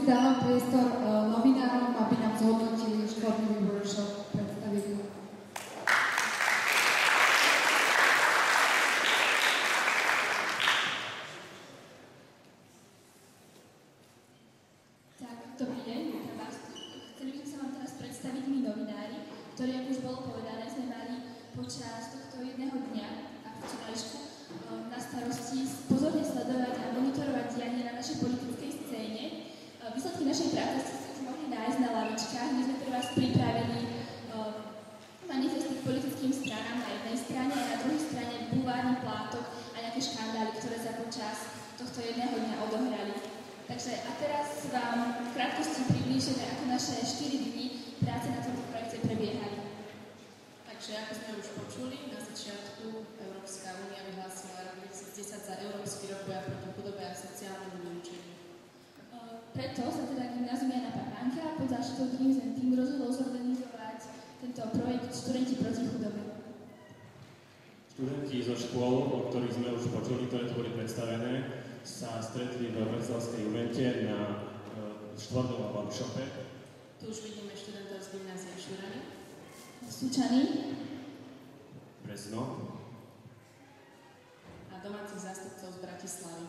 dávam priestor novinárom, aby nám zhodnotili športový workshop, predstavili. Tak, dobrý deň, vítam vás. Chceli by sme sa vám teraz predstaviť my novinári, ktorí, ako už bolo povedané, sme mali počas tohto jedného dňa a v Činališku na starosti pozorne sledovať a monitorovať dianie na našej politickej scéne. Výsledky našej práce ste si už mohli nájsť na lavičkách. My sme pre vás pripravili manifesty k politickým stranám na jednej strane a na druhej strane bulvárny plátok a nejaké škandály, ktoré sa počas tohto jedného dňa odohrali. Takže a teraz vám v krátkosti priblížime, ako naše 4 dni práce na tomto projekte prebiehali. Takže ako sme už počuli, na začiatku Európska únia vyhlásila rok 2010 za Európsky rok boja proti chudobe a sociálnemu vylúčeniu. Preto sa teda gymnázium Jana Papánka pod záštitou Dreams and Team rozhodol zorganizovať tento projekt Študenti proti chudobe. Študenti zo škôl, o ktorých sme už počuli, ktoré tu boli predstavené, sa stretli v Bratislavskej Jumente na štvrtdňovom workshope. Tu už vidíme študentov z gymnázia Šurany, Súčany, Brezno a domácich zástupcov z Bratislavy.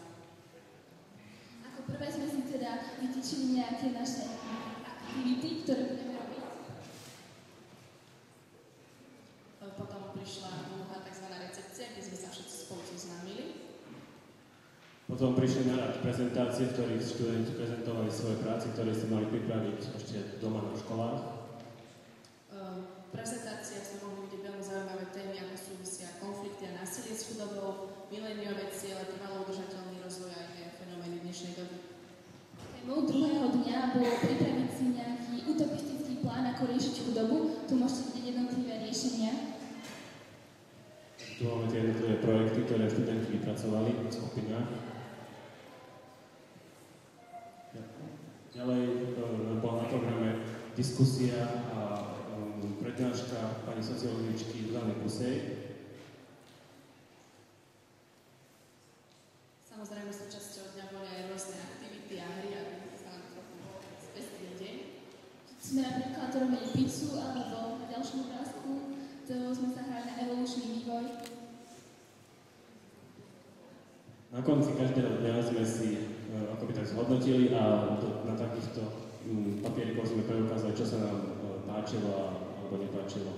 ako prvé sme si teda vytýčili nejaké naše aktivity, ktoré budeme robiť. Potom prišla druhá tzv. Recepcia, kde sme sa všetci spolu zoznámili. Potom prišli na rad prezentácie, v ktorých študenti prezentovali svoje práce, ktoré si mali pripraviť ešte doma na školách. V prezentáciách sme mohli vidieť veľmi zaujímavé témy, ako súvisia konflikty a násilie s chudobou, miléniové ciele, trvalo udržateľný rozvoj a iné fenomény dnešnej doby. Témou druhého dňa bolo pripraviť si nejaký utopistický plán, ako riešiť chudobu. Tu môžete vidieť jednotlivé riešenia. Tu máme tie jednotlivé projekty, ktoré študenti vypracovali v skupinách. Ďalej bola na programe diskusia a prednáška pani sociologičky Zuzany Kusej. Samozrejme, súčasťou dňa boli aj rôzne aktivity a hry, aby sa nám trochu spestril deň. Sme napríklad robili pizzu, alebo na ďalšom obrázku, to sme sa hrali na evolučný vývoj. Na konci každého dňa sme si akoby tak zhodnotili a na takýchto papierikoch sme preukázali, čo sa nám páčilo alebo nepáčilo.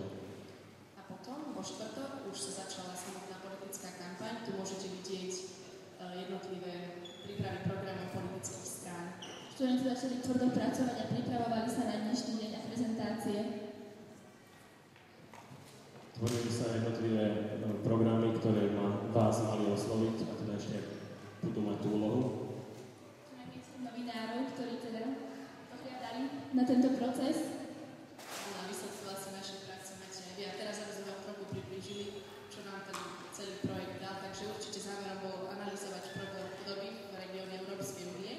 A potom, vo štvrtok, už sa začala samotná politická kampaň. Tu môžete vidieť jednotlivé prípravy programov politických strán. Študenti začali tvrdo pracovať a pripravovali sa na dnešný deň a prezentácie. Tvorili sa jednotlivé programy, ktoré vás mali osloviť a teda ešte budú mať tú úlohu. Novinárov, ktorí teda pohľadali na tento proces. A vysvetlila si naše práce máte aj vy. A teraz aby sme vám trochu priblížili, čo nám ten celý projekt dal. Takže určite zámerom bolo analyzovať problém chudoby v regióne Európskej únie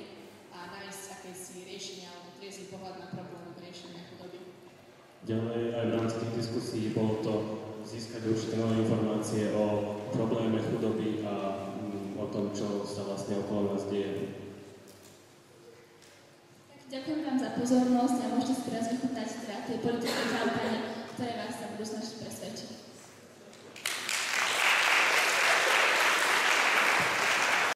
a nájsť akési riešenia alebo triezvy pohľad na problém riešenia chudoby. Ďalej aj v rámci tých diskusí bolo to získať určité nové informácie o probléme chudoby a o tom, čo sa vlastne okolo nás deje. Ďakujem vám za pozornosť a môžete si teraz vychutnať teda tie politické kampane, ktoré vás sa budú snažiť